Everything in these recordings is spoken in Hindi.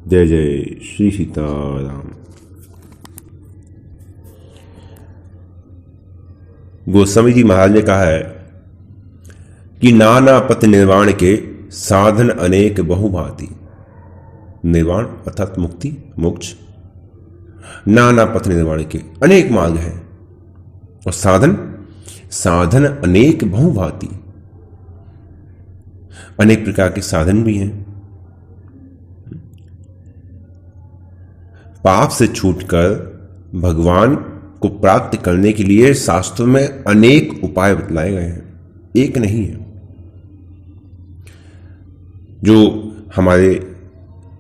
जय जय श्री सीताराम। गोस्वामी जी महाराज ने कहा है कि नाना पथ निर्वाण के साधन अनेक बहुभांति। निर्वाण अर्थात मुक्ति, मोक्ष। नाना पथ निर्वाण के अनेक मार्ग हैं और साधन अनेक बहुभांति। अनेक प्रकार के साधन भी हैं। पाप से छूटकर भगवान को प्राप्त करने के लिए शास्त्रों में अनेक उपाय बतलाए गए हैं, एक नहीं है। जो हमारे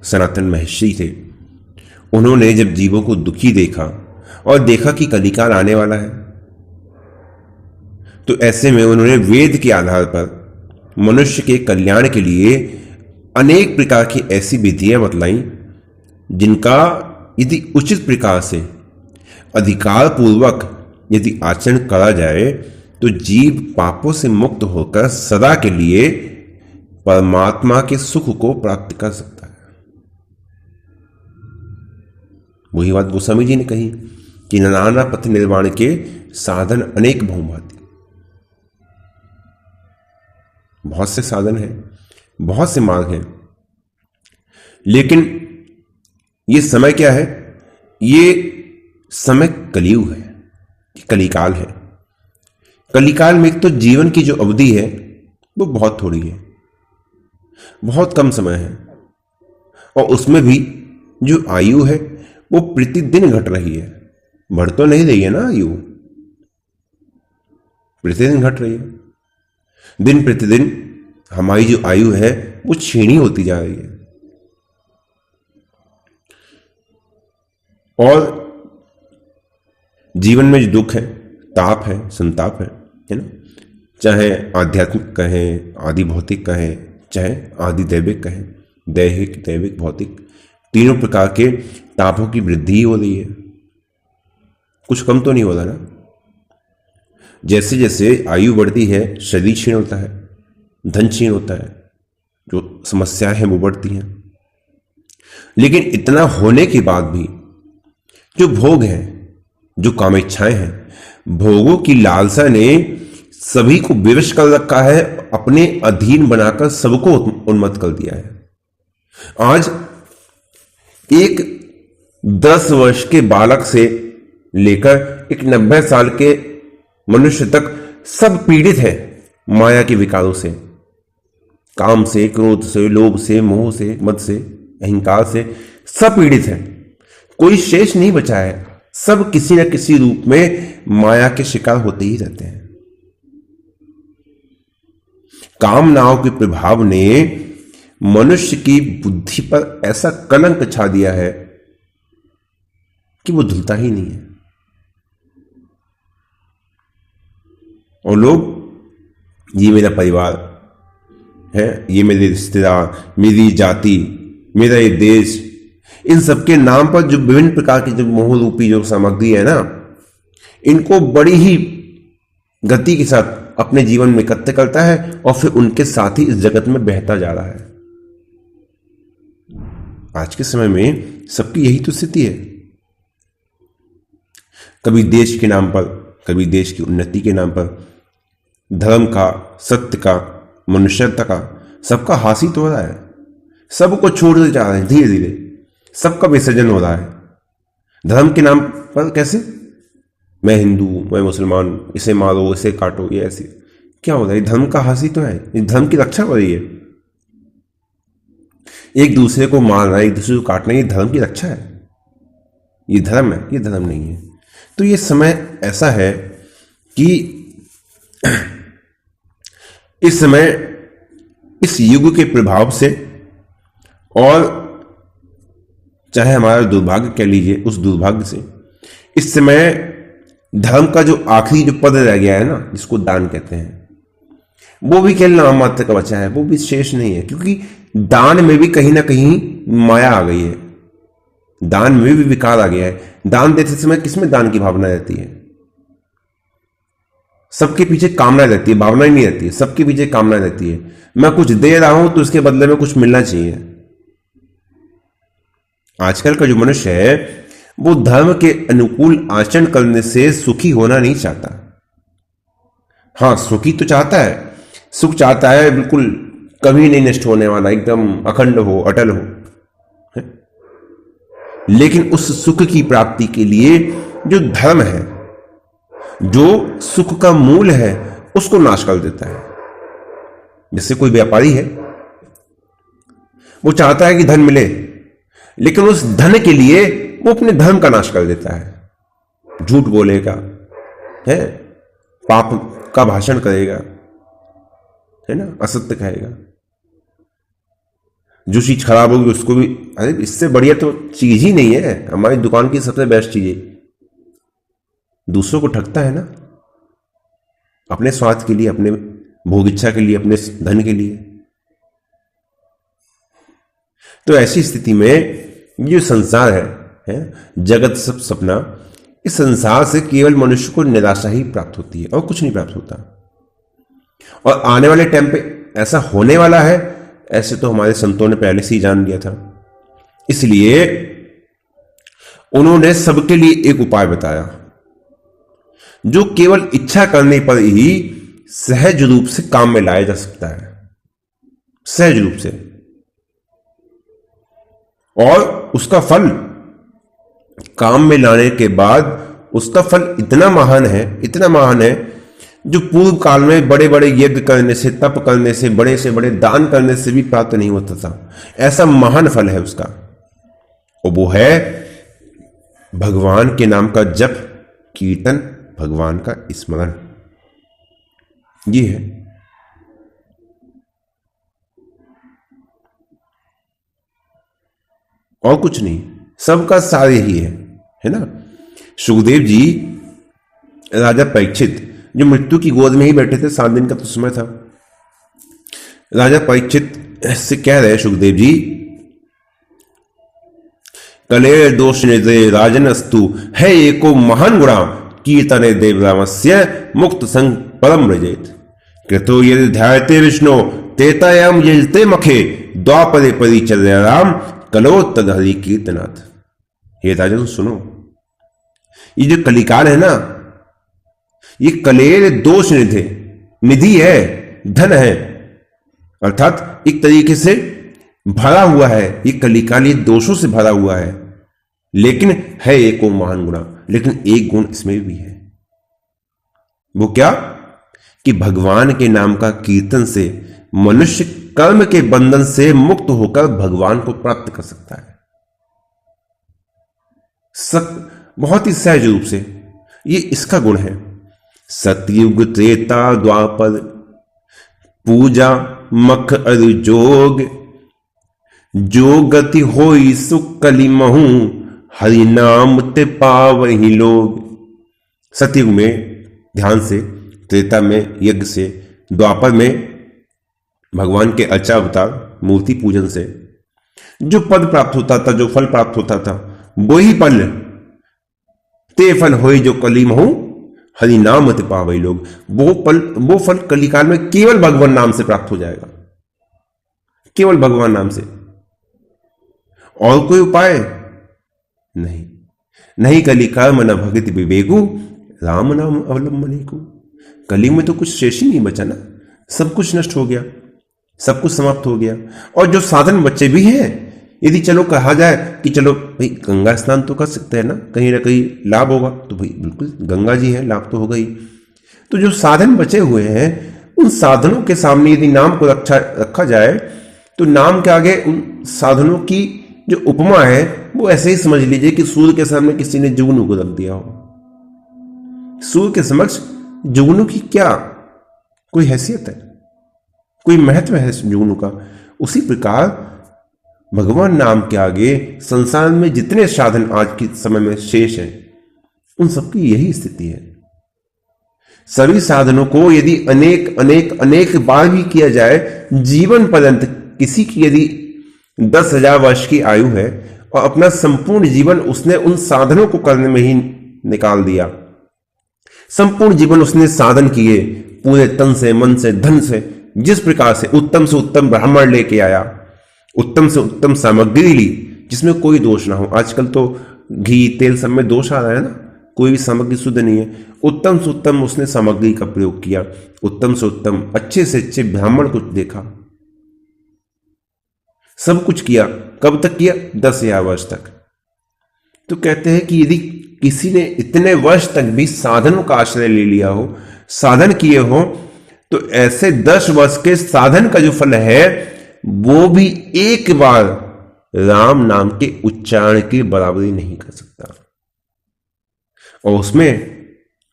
सनातन महर्षि थे, उन्होंने जब जीवों को दुखी देखा और देखा कि कलिकाल आने वाला है, तो ऐसे में उन्होंने वेद के आधार पर मनुष्य के कल्याण के लिए अनेक प्रकार की ऐसी विधियां बतलाई जिनका यदि उचित प्रकार से अधिकार पूर्वक यदि आचरण करा जाए तो जीव पापों से मुक्त होकर सदा के लिए परमात्मा के सुख को प्राप्त कर सकता है। वही बात गोस्वामी जी ने कही कि नाना पथ निर्वाण के साधन अनेक बहुभांति। बहुत से साधन हैं, बहुत से मार्ग हैं, लेकिन ये समय क्या है? ये समय कलियुग है, कलिकाल है। कलिकाल में एक तो जीवन की जो अवधि है वो बहुत थोड़ी है, बहुत कम समय है, और उसमें भी जो आयु है वो प्रतिदिन घट रही है। बढ़ तो नहीं रही है ना आयु, प्रतिदिन घट रही है। दिन प्रतिदिन हमारी जो आयु है वो छीनी होती जा रही है। और जीवन में जो दुख है, ताप है, संताप है ना, चाहे आध्यात्मिक कहें, आदि भौतिक कहें, चाहे आदि दैविक कहें, दैहिक, दैविक, भौतिक, तीनों प्रकार के तापों की वृद्धि हो रही है। कुछ कम तो नहीं हो रहा ना। जैसे जैसे आयु बढ़ती है शरीर क्षीण होता है, धन क्षीण होता है, जो समस्याएं हैं वो बढ़ती हैं। लेकिन इतना होने के बाद भी जो भोग हैं, जो कामेच्छाएं हैं, भोगों की लालसा ने सभी को विवश कर रखा है, अपने अधीन बनाकर सबको उन्मत्त कर दिया है। आज एक 10 वर्ष के बालक से लेकर एक 90 साल के मनुष्य तक सब पीड़ित है माया के विकारों से, काम से, क्रोध से, लोभ से, मोह से, मद से, अहंकार से, सब पीड़ित है। कोई शेष नहीं बचा है। सब किसी न किसी रूप में माया के शिकार होते ही रहते हैं। कामनाओं के प्रभाव ने मनुष्य की बुद्धि पर ऐसा कलंक छा दिया है कि वो धुलता ही नहीं है। और लोग, ये मेरा परिवार है, ये मेरे रिश्तेदार, मेरी जाति, मेरा ये देश, इन सबके नाम पर जो विभिन्न प्रकार की जो मोह रूपी जो सामग्री है ना, इनको बड़ी ही गति के साथ अपने जीवन में इकट्ठे करता है और फिर उनके साथ ही इस जगत में बहता जा रहा है। आज के समय में सबकी यही तो स्थिति है। कभी देश के नाम पर, कभी देश की उन्नति के नाम पर, धर्म का, सत्य का, मनुष्यता का, सबका हासिल हो रहा है। सबको छोड़ते जा रहे हैं, धीरे धीरे सबका विसर्जन हो रहा है। धर्म के नाम पर कैसे? मैं हिंदू, मैं मुसलमान, इसे मारो, इसे काटो, ये ऐसे क्या हो रहा है? धर्म का हासिल तो है, इस धर्म की रक्षा हो रही है। एक दूसरे को मारना, एक दूसरे को काटना, ये धर्म की रक्षा है, ये धर्म है, ये धर्म नहीं है। तो ये समय ऐसा है कि इस समय, इस युग के प्रभाव से, और चाहे हमारा दुर्भाग्य कह लीजिए, उस दुर्भाग्य से इस समय धर्म का जो आखिरी जो पद रह गया है ना, जिसको दान कहते हैं, वो भी केवल नाम मात्र का बचा है, वो भी शेष नहीं है। क्योंकि दान में भी कहीं ना कहीं माया आ गई है, दान में भी विकार आ गया है। दान देते समय किसमें दान की भावना रहती है? सबके पीछे कामना रहती है, भावना ही नहीं रहती है। सबके पीछे कामना रहती है, मैं कुछ दे रहा हूं तो उसके बदले में कुछ मिलना चाहिए। आजकल का जो मनुष्य है वो धर्म के अनुकूल आचरण करने से सुखी होना नहीं चाहता। हाँ, सुखी तो चाहता है, सुख चाहता है बिल्कुल कभी नहीं नष्ट होने वाला, एकदम अखंड हो, अटल हो है? लेकिन उस सुख की प्राप्ति के लिए जो धर्म है, जो सुख का मूल है, उसको नाश कर देता है। जैसे कोई व्यापारी है, वो चाहता है कि धन मिले, लेकिन उस धन के लिए वो अपने धर्म का नाश कर देता है। झूठ बोलेगा, है, पाप का भाषण करेगा, है ना, असत्य कहेगा। जो चीज खराब होगी उसको भी, अरे इससे बढ़िया तो चीज ही नहीं है, हमारी दुकान की सबसे बेस्ट चीज है। दूसरों को ठगता है ना, अपने स्वार्थ के लिए, अपने भोग इच्छा के लिए, अपने धन के लिए। तो ऐसी स्थिति में ये संसार है जगत सब सपना, इस संसार से केवल मनुष्य को निराशा ही प्राप्त होती है और कुछ नहीं प्राप्त होता। और आने वाले टाइम पे ऐसा होने वाला है, ऐसे तो हमारे संतों ने पहले से ही जान लिया था। इसलिए उन्होंने सबके लिए एक उपाय बताया, जो केवल इच्छा करने पर ही सहज रूप से काम में लाया जा सकता है, सहज रूप से। और उसका फल काम में लाने के बाद उसका फल इतना महान है, इतना महान है, जो पूर्व काल में बड़े बड़े यज्ञ करने से, तप करने से, बड़े से बड़े दान करने से भी प्राप्त नहीं होता था। ऐसा महान फल है उसका, और वो है भगवान के नाम का जप, कीर्तन, भगवान का स्मरण। ये है। और कुछ नहीं, सबका सार यही है ना। सुखदेव जी राजा परीक्षित, जो मृत्यु की गोद में ही बैठे थे, 7 दिन का तो समय था। राजा परीक्षित से कह रहे सुखदेव जी, कले दोष निदे राजन अस्तु है एको महान गुणा कीर्तने देवरामस्य मुक्त संग परम रजेत कृतो यदि ध्यायते विष्णु तेतायाम यजते मखे द्वापरे परिचर्या राम कलो तद हरि कीर्तनाथ। हे राजन सुनो, ये जो कलिकाल है ना, ये कलेर दोष निधि है, धन है, अर्थात एक तरीके से भरा हुआ है। ये कलिकाल ये दोषों से भरा हुआ है, लेकिन है एक महान गुण, लेकिन एक गुण इसमें भी है। वो क्या? कि भगवान के नाम का कीर्तन से मनुष्य कर्म के बंधन से मुक्त होकर भगवान को प्राप्त कर सकता है, बहुत ही सहज रूप से। ये इसका गुण है। सतयुग त्रेता द्वापर पूजा मख अरु जोग, जो गति होई सुख कली महू हरि नाम ते पावहि लोग। सतयुग में ध्यान से, त्रेता में यज्ञ से, द्वापर में भगवान के अवतार मूर्ति पूजन से जो पद प्राप्त होता था, जो फल प्राप्त होता था, वही फल ते फल होई जो कली महू हरि नाम ते पावहि लोग। वो फल कलिकाल में केवल भगवान नाम से प्राप्त हो जाएगा, केवल भगवान नाम से। और कोई उपाय नहीं। कलिकाल मन भगति विवेकु राम नाम अवलंबने को। कली में तो कुछ शेष ही नहीं बचा ना, सब कुछ नष्ट हो गया, सब कुछ समाप्त हो गया। और जो साधन बच्चे भी हैं, यदि चलो कहा जाए कि चलो भाई गंगा स्नान तो कर सकते हैं ना कहीं लाभ होगा, तो भाई बिल्कुल गंगा जी है, लाभ तो होगा ही। तो जो साधन बचे हुए हैं, उन साधनों के सामने यदि नाम को रखा जाए, तो नाम के आगे उन साधनों की जो उपमा है वो ऐसे ही समझ लीजिए कि सूर्य के सामने किसी ने जुगनू को रख दिया हो। सूर्य के समक्ष जुगनू की क्या कोई हैसियत है, कोई महत्व है जुगनू का? उसी प्रकार भगवान नाम के आगे संसार में जितने साधन आज के समय में शेष हैं, उन सबकी यही स्थिति है। सभी साधनों को यदि अनेक बार भी किया जाए, जीवन पर्यंत, किसी की यदि 10,000 वर्ष की आयु है और अपना संपूर्ण जीवन उसने उन साधनों को करने में ही निकाल दिया, संपूर्ण जीवन उसने साधन किए, पूरे तन से, मन से, धन से, जिस प्रकार से उत्तम ब्राह्मण लेके आया, उत्तम से उत्तम सामग्री ली, जिसमें कोई दोष ना हो। आजकल तो घी तेल सब में दोष आ रहा है ना, कोई भी सामग्री शुद्ध नहीं है। उत्तम से उत्तम उसने सामग्री का प्रयोग किया, उत्तम से उत्तम अच्छे से अच्छे ब्राह्मण को देखा, सब कुछ किया। कब तक किया? 10,000 वर्ष तक। तो कहते हैं कि यदि किसी ने इतने वर्ष तक भी साधनों का आश्रय ले लिया हो, साधन किए हो, तो ऐसे 10 वर्ष के साधन का जो फल है वो भी एक बार राम नाम के उच्चारण की बराबरी नहीं कर सकता। और उसमें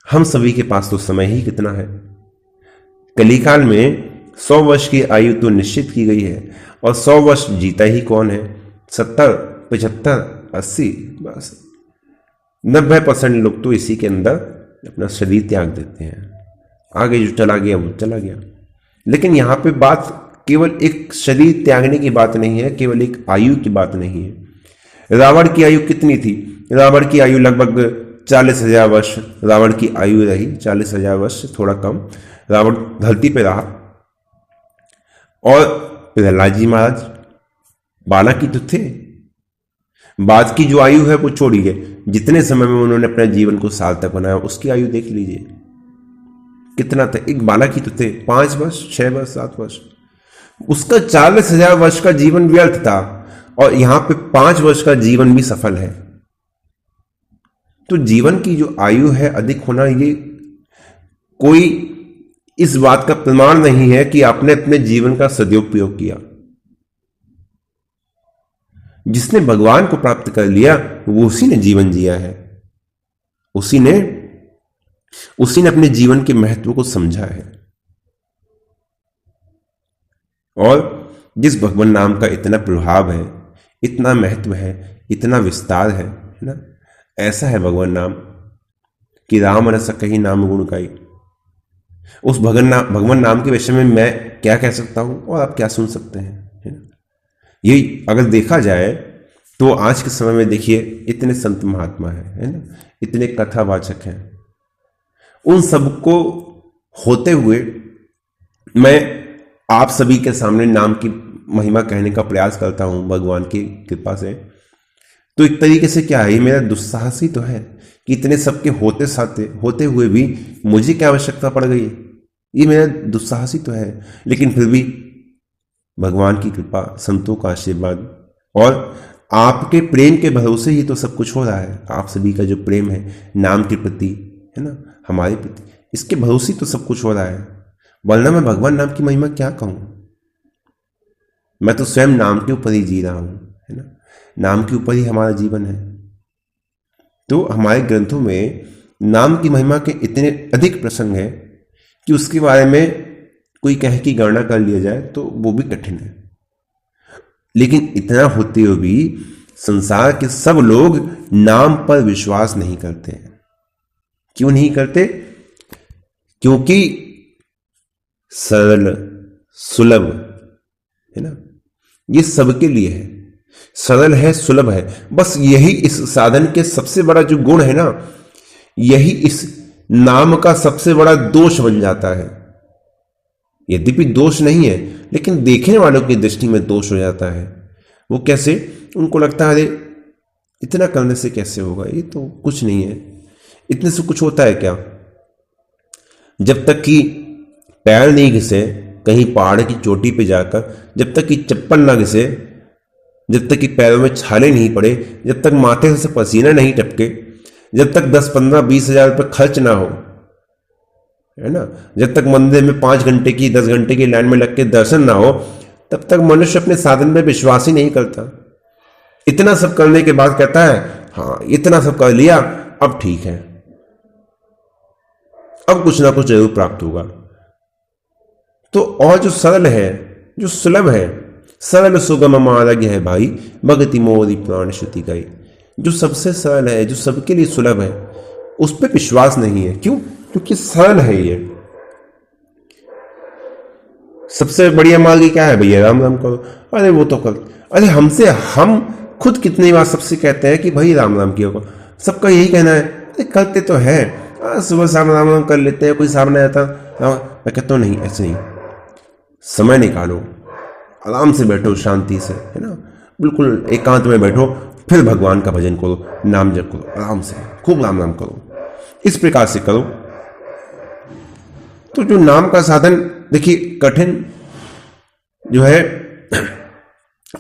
हम सभी के पास तो समय ही कितना है। कलिकाल में 100 वर्ष की आयु तो निश्चित की गई है, और 100 वर्ष जीता ही कौन है? 70, 75, 80, बस 90% लोग तो इसी के अंदर अपना शरीर त्याग देते हैं। आगे जो चला गया वो चला गया। लेकिन यहां पे बात केवल एक शरीर त्यागने की बात नहीं है, केवल एक आयु की बात नहीं है। रावण की आयु कितनी थी? रावण की आयु लगभग 40,000 वर्ष रावण की आयु रही। 40,000 वर्ष से थोड़ा कम रावण धरती पे रहा। और प्रहलाद जी महाराज बालक ही तो थे। बाद की जो आयु है वो छोड़िए, जितने समय में उन्होंने अपने जीवन को सार्थक बनाया उसकी आयु देख लीजिए कितना था। एक बालक ही तो थे, 5 वर्ष, 6 वर्ष, 7 वर्ष। उसका 40,000 वर्ष का जीवन व्यर्थ था, और यहां पे 5 वर्ष का जीवन भी सफल है। तो जीवन की जो आयु है अधिक होना, ये कोई इस बात का प्रमाण नहीं है कि आपने अपने जीवन का सदुपयोग किया। जिसने भगवान को प्राप्त कर लिया वो उसी ने जीवन जिया है, उसी ने अपने जीवन के महत्व को समझा है। और जिस भगवान नाम का इतना प्रभाव है, इतना महत्व है, इतना विस्तार है ना, ऐसा है भगवान नाम कि राम रस कही नाम गुण गाई। उस भगवान नाम के विषय में मैं क्या कह सकता हूं और आप क्या सुन सकते हैं, है ना। ये अगर देखा जाए तो आज के समय में देखिए इतने संत महात्मा है ना, इतने कथावाचक हैं, उन सबको होते हुए मैं आप सभी के सामने नाम की महिमा कहने का प्रयास करता हूं भगवान की कृपा से। तो एक तरीके से क्या है, ये मेरा दुस्साहस ही तो है कि इतने सबके होते हुए भी मुझे क्या आवश्यकता पड़ गई, ये मेरा दुस्साहस ही तो है। लेकिन फिर भी भगवान की कृपा, संतों का आशीर्वाद और आपके प्रेम के भरोसे ही तो सब कुछ हो रहा है। आप सभी का जो प्रेम है नाम के प्रति, है ना, हमारे प्रति, इसके भरोसे तो सब कुछ हो रहा है। वरना मैं भगवान नाम की महिमा क्या कहूं। मैं तो स्वयं नाम के ऊपर ही जी रहा हूं, है ना, नाम के ऊपर ही हमारा जीवन है। तो हमारे ग्रंथों में नाम की महिमा के इतने अधिक प्रसंग है कि उसके बारे में कोई कहे कि गणना कर लिया जाए तो वो भी कठिन है। लेकिन इतना होते हुए भी संसार के सब लोग नाम पर विश्वास नहीं करते हैं। क्यों नहीं करते? क्योंकि सरल, सुलभ है ना, ये सबके लिए है, सरल है, सुलभ है। बस यही इस साधन के सबसे बड़ा जो गुण है ना, यही इस नाम का सबसे बड़ा दोष बन जाता है। यद्यपि दोष नहीं है, लेकिन देखने वालों की दृष्टि में दोष हो जाता है। वो कैसे? उनको लगता है अरे इतना करने से कैसे होगा, ये तो कुछ नहीं है, इतने से कुछ होता है क्या। जब तक कि पैर नहीं घिसे कहीं पहाड़ की चोटी पे जाकर, जब तक कि चप्पल ना घिसे, जब तक कि पैरों में छाले नहीं पड़े, जब तक माथे से पसीना नहीं टपके, जब तक 10, 15, 20 हजार रुपये खर्च ना हो, है ना, जब तक मंदिर में 5 घंटे की 10 घंटे की लाइन में लग के दर्शन ना हो, तब तक मनुष्य अपने साधन में विश्वास ही नहीं करता। इतना सब करने के बाद कहता है हाँ इतना सब कर लिया, अब ठीक है, अब कुछ ना कुछ जरूर प्राप्त होगा। तो और जो सरल है, जो सुलभ है, सरल सुगम मार्ग है भाई, भगति मोरी प्राण श्रुति गई। जो सबसे सरल है, जो सबके लिए सुलभ है, उस पर विश्वास नहीं है। क्यों? क्योंकि सरल है। ये सबसे बढ़िया मार्ग क्या है भैया? राम राम करो। अरे वो तो कर, अरे हम खुद कितनी बार सबसे कहते हैं कि भाई राम राम किया करो, सबका यही कहना है। अरे करते तो है, सुबह शाम राम राम कर लेते हैं, कोई सामने आता, मैं कहता हूँ नहीं, ऐसे नहीं, समय निकालो, आराम से बैठो शांति से, है ना, बिल्कुल एकांत में बैठो, फिर भगवान का भजन करो, नाम जप करो, आराम से खूब राम नाम करो, इस प्रकार से करो। तो जो नाम का साधन, देखिए कठिन जो है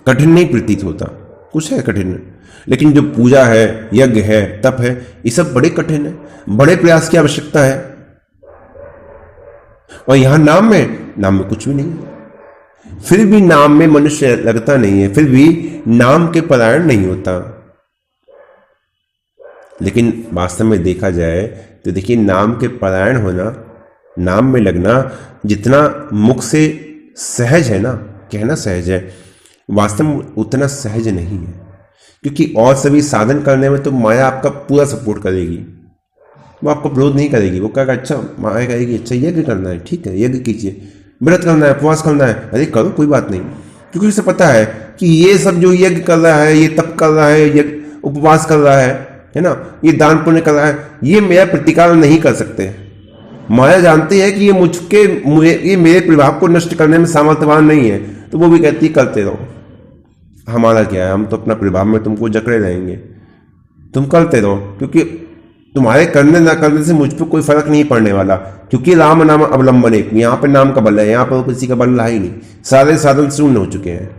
कठिन नहीं प्रतीत होता, कुछ है कठिन, लेकिन जो पूजा है, यज्ञ है, तप है, ये सब बड़े कठिन है, बड़े प्रयास की आवश्यकता है। और यहां नाम में कुछ भी नहीं है, फिर भी नाम में मनुष्य लगता नहीं है, फिर भी नाम के परायण नहीं होता। लेकिन वास्तव में देखा जाए तो देखिए, नाम के परायण होना, नाम में लगना जितना मुख से सहज है ना, कहना सहज है, वास्तव में उतना सहज नहीं है। क्योंकि और सभी साधन करने में तो माया आपका पूरा सपोर्ट करेगी, वो आपको विरोध नहीं करेगी। वो कहेगा अच्छा, माया कहेगी अच्छा यज्ञ करना है, ठीक है यज्ञ कीजिए, व्रत करना है, उपवास करना है, अरे करो कोई बात नहीं। क्योंकि उसे पता है कि ये सब जो यज्ञ कर रहा है, ये तप कर रहा है, ये उपवास कर रहा है ना, ये दान पुण्य कर रहा है, ये मेरा प्रतिकार नहीं कर सकते। माया जानती है कि ये मेरे प्रभाव को नष्ट करने में सामर्थ्यवान नहीं है, तो वो भी कहती है करते रहो, हमारा क्या है, हम तो अपना प्रभाव में तुमको जकड़े रहेंगे, तुम करते रहो, क्योंकि तुम्हारे करने ना करने से मुझ पर कोई फर्क नहीं पड़ने वाला। क्योंकि राम नाम अवलंबन एक, यहाँ पे नाम का बल है, यहाँ पर किसी का बल रहा ही नहीं, सारे साधन शून्य हो चुके हैं,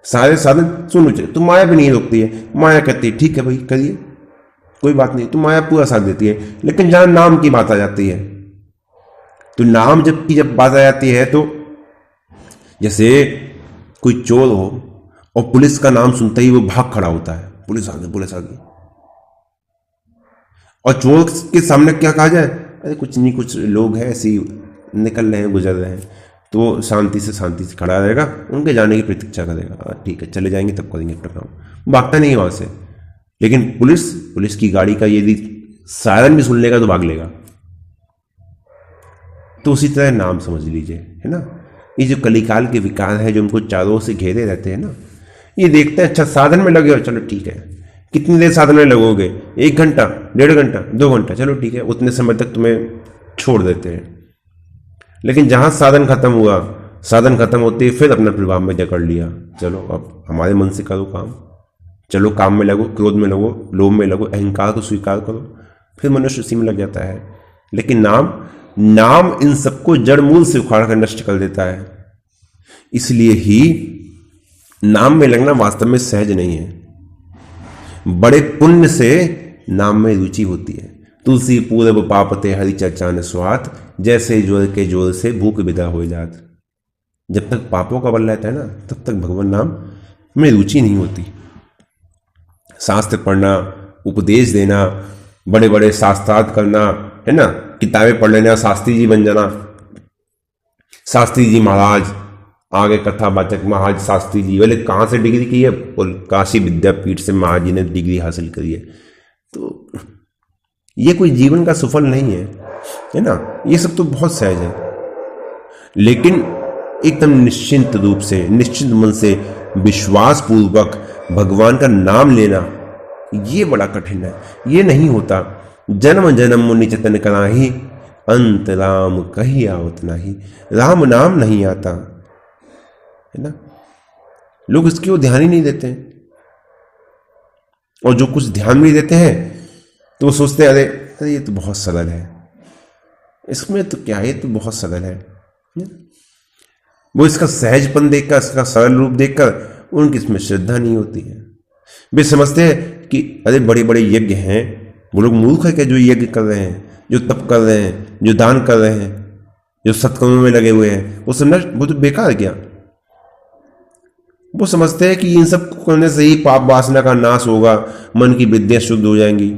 सारे साधन शून्य हो चुके। तो माया भी नहीं रोकती है, माया कहती है ठीक है भाई करिए, कोई बात नहीं, तो माया पूरा साथ देती है। लेकिन जहां नाम की बात आ जाती है, तो नाम जब बात आ जाती है, तो जैसे कोई चोर हो और पुलिस का नाम सुनते ही वो भाग खड़ा होता है, पुलिस आ गई, पुलिस आ गई, और चोर के सामने क्या कहा जाए, अरे कुछ नहीं, कुछ लोग हैं ऐसे ही निकल रहे हैं, गुजर रहे हैं, तो शांति से खड़ा रहेगा, उनके जाने की प्रतीक्षा करेगा, ठीक है चले जाएंगे तब करेंगे अपना काम, भागता नहीं है वहां से। लेकिन पुलिस की गाड़ी का यदि सायरन भी सुन लेगा तो भाग लेगा। तो उसी तरह नाम समझ लीजिए, है ना, ये जो कलिकाल के विकार है जो उनको चारों से घेरे रहते हैं ना, ये देखते हैं अच्छा साधन में लगे हो, चलो ठीक है, कितनी देर साधन में लगोगे, 1 घंटा, 1.5 घंटा, 2 घंटा, चलो ठीक है, उतने समय तक तुम्हें छोड़ देते हैं। लेकिन जहां साधन खत्म हुआ, साधन खत्म होते ही फिर अपने प्रभाव में जकड़ लिया, चलो अब हमारे मन से करो काम, चलो काम में लगो, क्रोध में लगो, लोभ में लगो, अहंकार को स्वीकार करो, फिर मनुष्य उसी में लग जाता है। लेकिन नाम इन सबको जड़ मूल से उखाड़ कर नष्ट कर देता है। इसलिए ही नाम में लगना वास्तव में सहज नहीं है। बड़े पुण्य से नाम में रुचि होती है। तुलसी पूरब पापते हरि चर्चा न स्वात, जैसे जोर के जोर से भूख विदा हो जात। जब तक पापों का बल रहता है ना, तब तक भगवान नाम में रुचि नहीं होती। शास्त्र पढ़ना, उपदेश देना, बड़े बड़े शास्त्रार्थ करना, है ना, किताबें पढ़ लेना, शास्त्री जी बन जाना, शास्त्री जी महाराज, आगे कथावाचक महाराज शास्त्री जी, बोले कहाँ से डिग्री की है, और काशी विद्यापीठ से महाराज जी ने डिग्री हासिल करी है। तो ये कोई जीवन का सुफल नहीं है ना, ये सब तो बहुत सहज है। लेकिन एकदम निश्चिंत रूप से, निश्चिंत मन से, विश्वास पूर्वक भगवान का नाम लेना, ये बड़ा कठिन है, ये नहीं होता। जन्म जन्म मुनि चतन कराही, अंत राम कही आवत नाही। राम नाम नहीं आता, है ना, लोग इसकी ओर ध्यान ही नहीं देते हैं। और जो कुछ ध्यान भी देते हैं तो वो सोचते हैं अरे ये तो बहुत सरल है, इसमें तो क्या है, ये तो बहुत सरल है। वो इसका सहजपन देखकर, इसका सरल रूप देखकर उनकी इसमें श्रद्धा नहीं होती है। वे समझते हैं कि अरे बड़े बड़े यज्ञ हैं, वो लोग मूर्ख है क्या जो यज्ञ कर रहे हैं, जो तप कर रहे हैं, जो दान कर रहे हैं, जो सत्कर्मों में लगे हुए हैं, वो समझना वो तो बेकार है क्या। वो समझते हैं कि इन सब को करने से ही पाप वासना का नाश होगा, मन की वृत्तियां शुद्ध हो जाएंगी।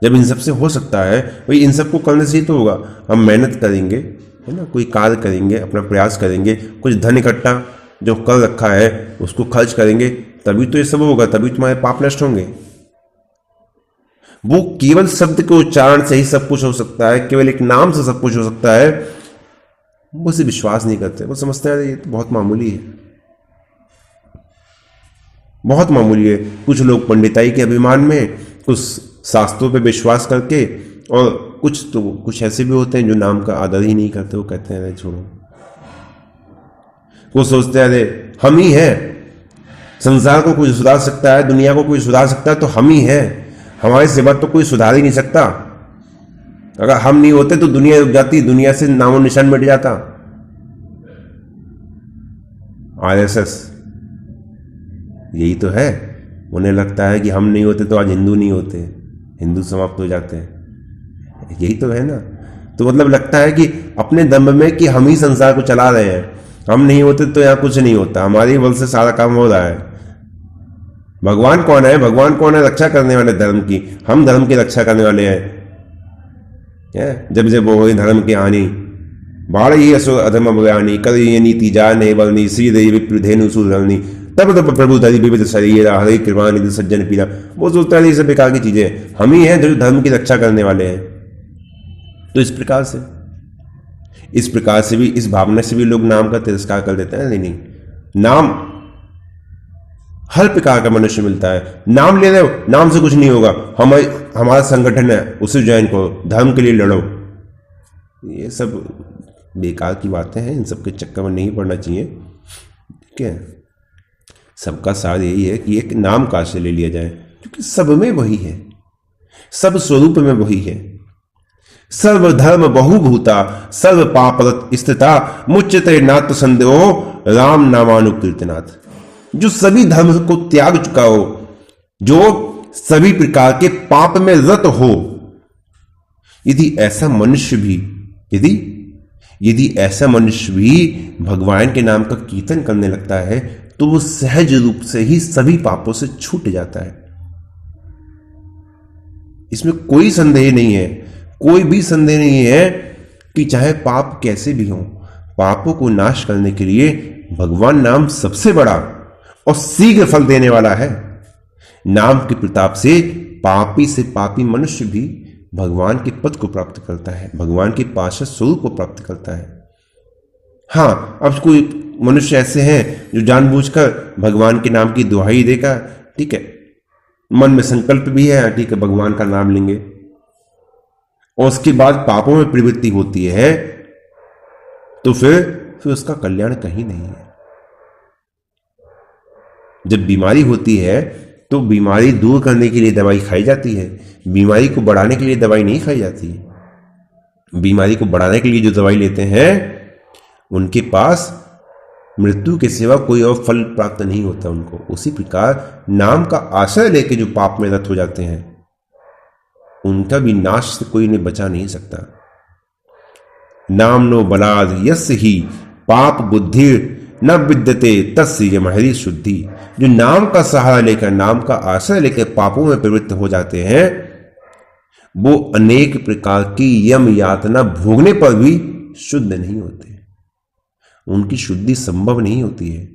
जब इन सब से हो सकता है, भाई इन सब को करने से ही तो होगा। हम मेहनत करेंगे, है ना, कोई कार्य करेंगे, अपना प्रयास करेंगे, कुछ धन इकट्ठा जो कर रखा है उसको खर्च करेंगे, तभी तो ये सब होगा, तभी तुम्हारे पाप नष्ट होंगे। वो केवल शब्द के उच्चारण से ही सब कुछ हो सकता है, केवल एक नाम से सब कुछ हो सकता है, वो उसे विश्वास नहीं करते। वो समझते हैं ये तो बहुत मामूली है, बहुत मामूली है। कुछ लोग पंडिताई के अभिमान में कुछ शास्त्रों पे विश्वास करके और कुछ ऐसे भी होते हैं जो नाम का आदर ही नहीं करते, वो कहते हैं अरे छोड़ो, वो सोचते हैं अरे हम ही हैं, संसार को कोई सुधार सकता है, दुनिया को कोई सुधार सकता है तो हम ही हैं, हमारे सिवा तो कोई सुधार ही नहीं सकता। अगर हम नहीं होते तो दुनिया रुक जाती, दुनिया से नामो निशान मिट जाता। आरएसएस यही तो है, उन्हें लगता है कि हम नहीं होते तो आज हिंदू नहीं होते, हिंदू समाप्त हो जाते हैं, यही तो है ना। तो मतलब लगता है कि अपने दम में कि हम ही संसार को चला रहे हैं, हम नहीं होते तो यहां कुछ नहीं होता, हमारी बल से सारा काम हो रहा है। भगवान कौन है? भगवान कौन है? रक्षा करने वाले धर्म की, हम धर्म की रक्षा करने वाले हैं। जब जब वो धर्म की हानि बाढ़ ही असो अधम अभियानी कर ये नीति जाने बलनी श्री देवी विप्रधेनु सुधरनी तब तब प्रभु धरी विविध शरीर हरे कृपा निधि सज्जन पीरा। वो सोचता है ये सब बेकार की चीजें, हम ही हैं जो धर्म की रक्षा करने वाले हैं। तो इस प्रकार से भी, इस भावना से भी लोग नाम का तिरस्कार कर देते हैं। नहीं, नाम हर प्रकार का मनुष्य मिलता है, नाम ले रहे हो, नाम से कुछ नहीं होगा, हमारा संगठन है उसे ज्वाइन करो, धर्म के लिए लड़ो। ये सब बेकार की बातें हैं, इन सब के चक्कर में नहीं पड़ना चाहिए। ठीक है, सबका सार यही है कि एक नाम काश से ले लिया जाए, क्योंकि सब में वही है, सब स्वरूप में वही है। सर्वधर्म बहुभूता सर्व पापरत स्थिता मुच्यते नात्र संदेहो राम नामानुकीर्तनाथ। जो सभी धर्म को त्याग चुका हो, जो सभी प्रकार के पाप में रत हो, यदि ऐसा मनुष्य भी भगवान के नाम का कीर्तन करने लगता है तो वो सहज रूप से ही सभी पापों से छूट जाता है। इसमें कोई संदेह नहीं है, कोई भी संदेह नहीं है कि चाहे पाप कैसे भी हो, पापों को नाश करने के लिए भगवान नाम सबसे बड़ा और शीघ्र फल देने वाला है। नाम के प्रताप से पापी मनुष्य भी भगवान के पद को प्राप्त करता है, भगवान के पार्षद स्वरूप को प्राप्त करता है। हाँ, अब कोई मनुष्य ऐसे हैं जो जानबूझकर भगवान के नाम की दुहाई देगा, ठीक है, मन में संकल्प भी है, ठीक है, भगवान का नाम लेंगे, और उसके बाद पापों में प्रवृत्ति होती है, तो फिर उसका कल्याण कहीं नहीं है। जब बीमारी होती है तो बीमारी दूर करने के लिए दवाई खाई जाती है, बीमारी को बढ़ाने के लिए दवाई नहीं खाई जाती है। बीमारी को बढ़ाने के लिए जो दवाई लेते हैं उनके पास मृत्यु के सिवा कोई और फल प्राप्त नहीं होता उनको। उसी प्रकार नाम का आश्रय लेके जो पाप में रत हो जाते हैं उनका भी नाश से कोई ने बचा नहीं सकता। नाम नो बलाद यस्य ही पाप बुद्धि न विद्यते तस्य महरी शुद्धि। जो नाम का सहारा लेकर, नाम का आश्रय लेकर पापों में प्रवृत्त हो जाते हैं, वो अनेक प्रकार की यम यातना भोगने पर भी शुद्ध नहीं होते, उनकी शुद्धि संभव नहीं होती है।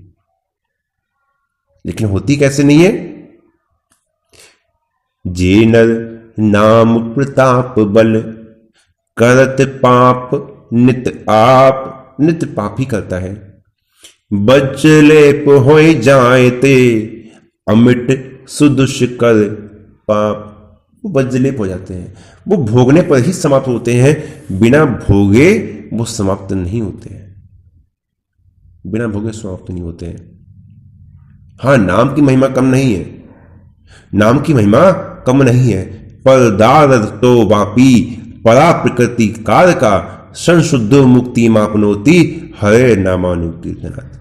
लेकिन होती कैसे नहीं है? जे नर नाम प्रताप बल करत पाप नित पाप ही करता है। बचलेप होए जाए ते अमिट सुदुष्कर पाप। वो वज्रलेप हो जाते हैं, वो भोगने पर ही समाप्त होते हैं, बिना भोगे वो समाप्त नहीं होते हैं, बिना भोगे समाप्त नहीं होते हैं। हाँ, नाम की महिमा कम नहीं है, नाम की महिमा कम नहीं है, पर दारद तो वापी परा प्रकृति कार का संशुद्ध मुक्ति मापनोति हरे नामानुकीर्तनात्।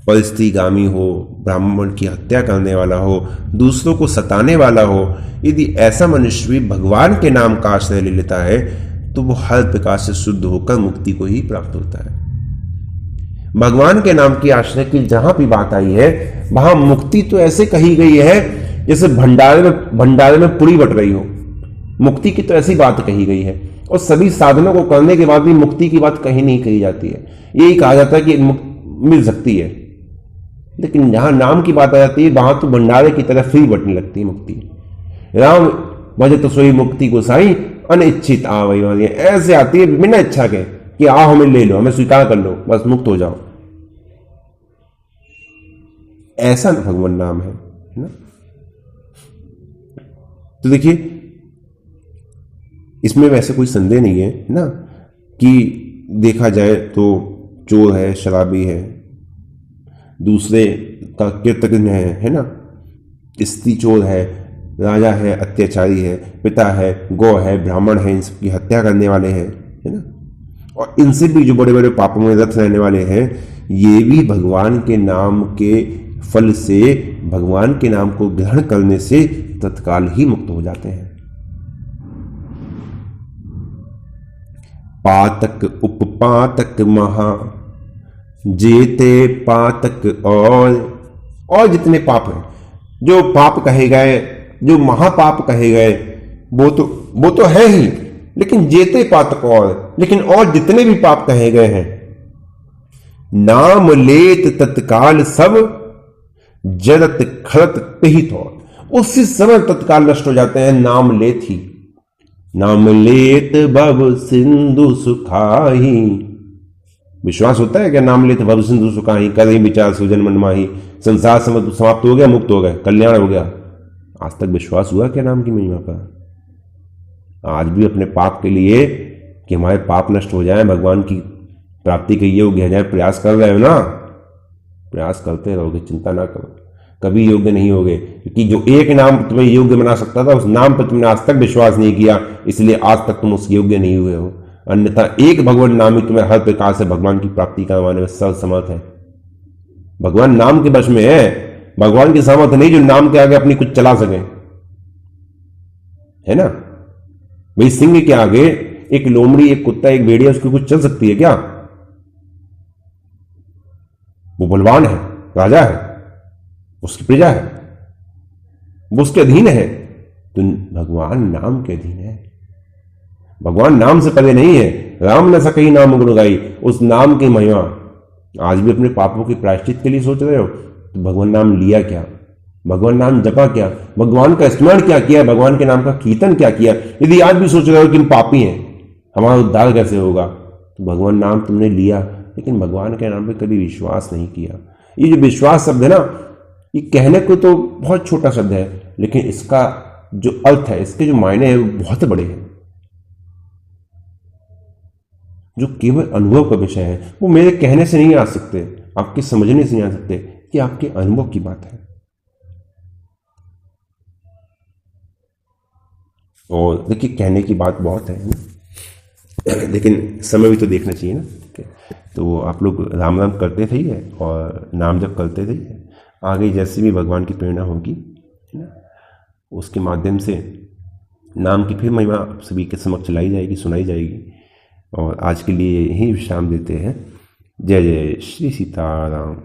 परिस्थितिगामी हो, ब्राह्मण की हत्या करने वाला हो, दूसरों को सताने वाला हो, यदि ऐसा मनुष्य भी भगवान के नाम का आश्रय ले लेता है तो वो हर प्रकार से शुद्ध होकर मुक्ति को ही प्राप्त होता है। भगवान के नाम की आश्रय की जहां भी बात आई है वहां मुक्ति तो ऐसे कही गई है जैसे भंडारे में पुरी बट रही हो। मुक्ति की तो ऐसी बात कही गई है, और सभी साधनों को करने के बाद भी मुक्ति की बात कहीं नहीं कही जाती है। यही कहा जाता है कि मिल सकती है, लेकिन जहां नाम की बात आ जाती है वहां तो भंडारे की तरह फ्री बटने लगती है मुक्ति। राम भज तो सोई मुक्ति को साई अनिच्छित आवई वाली ऐसे आती है बिना इच्छा के कि आओ हमें ले लो, हमें स्वीकार कर लो, बस मुक्त हो जाओ। ऐसा भगवान नाम है ना। तो देखिए इसमें वैसे कोई संदेह नहीं है ना, कि देखा जाए तो चोर है, शराबी है, दूसरे का कृतघ्न है ना, स्त्री चोर है, राजा है अत्याचारी है, पिता है गौ है, ब्राह्मण है, इन सबकी हत्या करने वाले हैं, है ना, और इनसे भी जो बड़े बड़े पापों में रत रहने वाले हैं, ये भी भगवान के नाम के फल से, भगवान के नाम को ग्रहण करने से तत्काल ही मुक्त हो जाते हैं। पातक उपपातक महा जेते पातक, और जितने पाप हैं, जो पाप कहे गए, जो महापाप कहे गए, वो तो है ही, लेकिन जेते पातक लेकिन और जितने भी पाप कहे गए हैं, नाम लेत तत्काल सब जरत खरत पिहित, उससे समय तत्काल नष्ट हो जाते हैं। नाम लेत ही, नाम लेत भव सिंधु सुखाही, विश्वास होता है क्या? नाम लेत भव सिंधु सुखाही, कर ही विचार सुजन मन माही, संसार समाप्त हो गया, मुक्त हो गए, कल्याण हो गया। आज तक विश्वास हुआ क्या नाम की महिमा पर? आज भी अपने पाप के लिए, कि हमारे पाप नष्ट हो जाए, भगवान की प्राप्ति के योग्य हो जाए, प्रयास कर रहे हो ना? प्रयास करते रहोगे, चिंता ना करो, कभी योग्य नहीं होगे, क्योंकि जो एक नाम तुम्हें योग्य बना सकता था, उस नाम पर तुमने आज तक विश्वास नहीं किया, इसलिए आज तक तुम उस योग्य नहीं हुए हो। अन्यथा एक भगवान नाम ही तुम्हें हर प्रकार से भगवान की प्राप्ति करवाने में सर्वसमर्थ है। भगवान नाम के वश में है, भगवान की सामर्थ्य नहीं जो नाम के आगे अपनी कुछ चला सके, है ना। भाई सिंह के आगे एक लोमड़ी, एक कुत्ता, एक भेड़िया, उसकी कुछ चल सकती है क्या? वो बलवान है, राजा है, उसकी प्रजा है, वो उसके अधीन है। तो भगवान नाम के अधीन है, भगवान नाम से परे नहीं है। राम न सके नाम गुण गाई, उस नाम की महिमा। आज भी अपने पापों की प्रायश्चित के लिए सोच रहे हो, तो भगवान नाम लिया क्या? भगवान नाम जपा क्या? भगवान का स्मरण क्या किया? भगवान के नाम का कीर्तन क्या किया? यदि आज भी सोच रहे हो कि हम पापी हैं, हमारा उद्धार कैसे होगा, तो भगवान नाम तुमने लिया, लेकिन भगवान के नाम पे कभी विश्वास नहीं किया। ये जो विश्वास शब्द है ना, ये कहने को तो बहुत छोटा शब्द है, लेकिन इसका जो अर्थ है, इसके जो मायने हैं, वो बहुत बड़े हैं। जो केवल अनुभव का विषय है, वो मेरे कहने से नहीं आ सकते, आपके समझने से नहीं आ सकते, कि आपके अनुभव की बात है। और देखिए, कहने की बात बहुत है ना, लेकिन समय भी तो देखना चाहिए ना। तो आप लोग राम राम करते थे और नाम जप करते थे, आगे जैसे भी भगवान की प्रेरणा होगी, है ना, उसके माध्यम से नाम की फिर महिमा सभी के समक्ष लाई जाएगी, सुनाई जाएगी। और आज के लिए यही विश्राम देते हैं। जय जय श्री सीताराम।